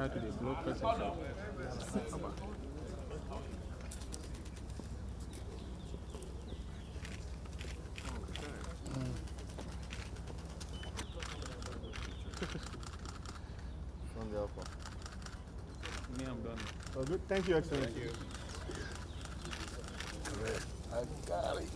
how to block person. Me, I'm done. Oh, good. Thank you, Excellency. Thank you. I got it.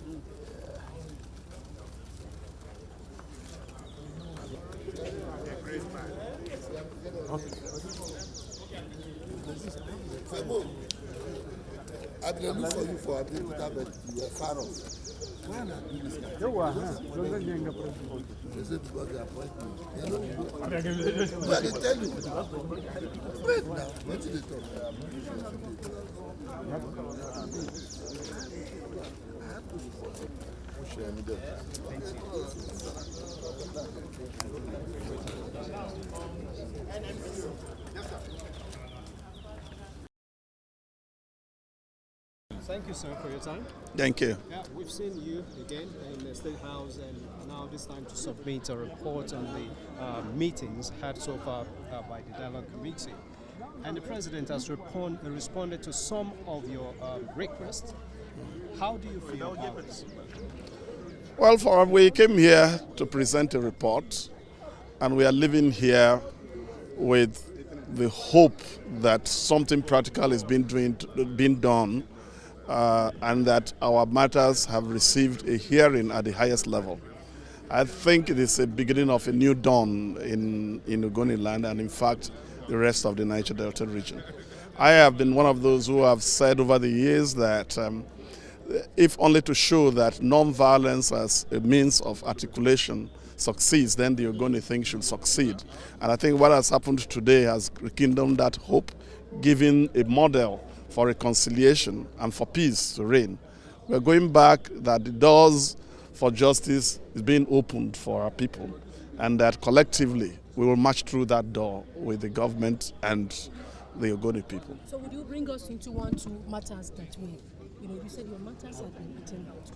I didn't look for you for a day without you were far off. Why not do this guy? They said because they appoint me. I can tell you. Wait now. What did they talk? Thank you, sir, for your time. Thank you. Yeah, we've seen you again in the State House, and now this time to submit a report on the meetings had so far by the Dialogue Committee. And the President has responded to some of your requests. How do you feel about this? Well, we came here to present a report, and we are living here with the hope that something practical is being done, and that our matters have received a hearing at the highest level. I think it is a beginning of a new dawn in Ogoni land, and in fact the rest of the Niger Delta region. I have been one of those who have said over the years that if only to show that non-violence as a means of articulation succeeds, then the Ogoni thing should succeed. And I think what has happened today has rekindled that hope, giving a model for reconciliation and for peace to reign. We're going back that the doors for justice is being opened for our people, and that collectively we will march through that door with the government and the Ogoni people. So would you bring us into 1 2 matters that way? You said your matters have been attended to.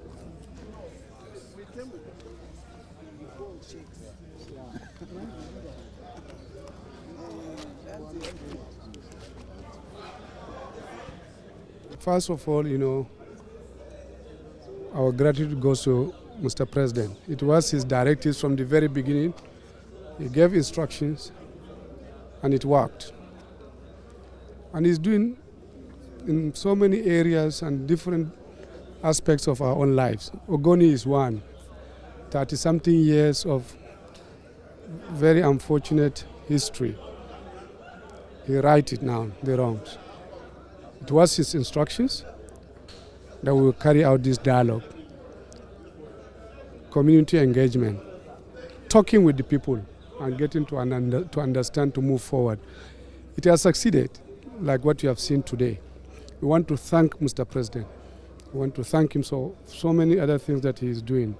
First of all, our gratitude goes to Mr. President. It was his directives from the very beginning. He gave instructions, and it worked. And he's doing in so many areas and different aspects of our own lives. Ogoni is one. 30-something years of very unfortunate history. He righted now the wrongs. It was his instructions that we will carry out this dialogue, community engagement, talking with the people and getting to understand, to move forward. It has succeeded, like what you have seen today. We want to thank Mr. President. We want to thank him for so many other things that he is doing.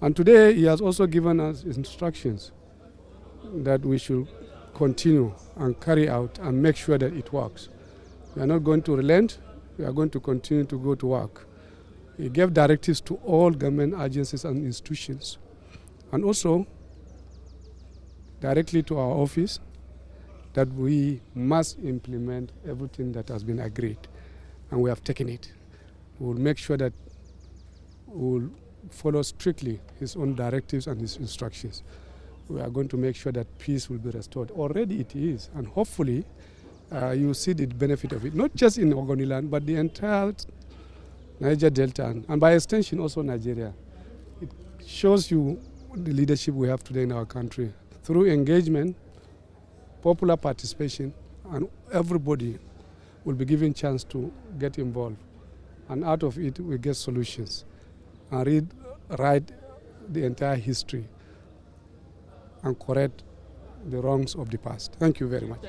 And today he has also given us instructions that we should continue and carry out and make sure that it works. We are not going to relent. We are going to continue to go to work. He gave directives to all government agencies and institutions, and also directly to our office, that we must implement everything that has been agreed, and we have taken it. We will make sure that we will follow strictly his own directives and his instructions. We are going to make sure that peace will be restored. Already it is, and hopefully you will see the benefit of it, not just in Ogoni land, but the entire Niger Delta, and by extension also Nigeria. It shows you the leadership we have today in our country. Through engagement, popular participation, and everybody will be given chance to get involved. And out of it, we get solutions and write the entire history and correct the wrongs of the past. Thank you very much.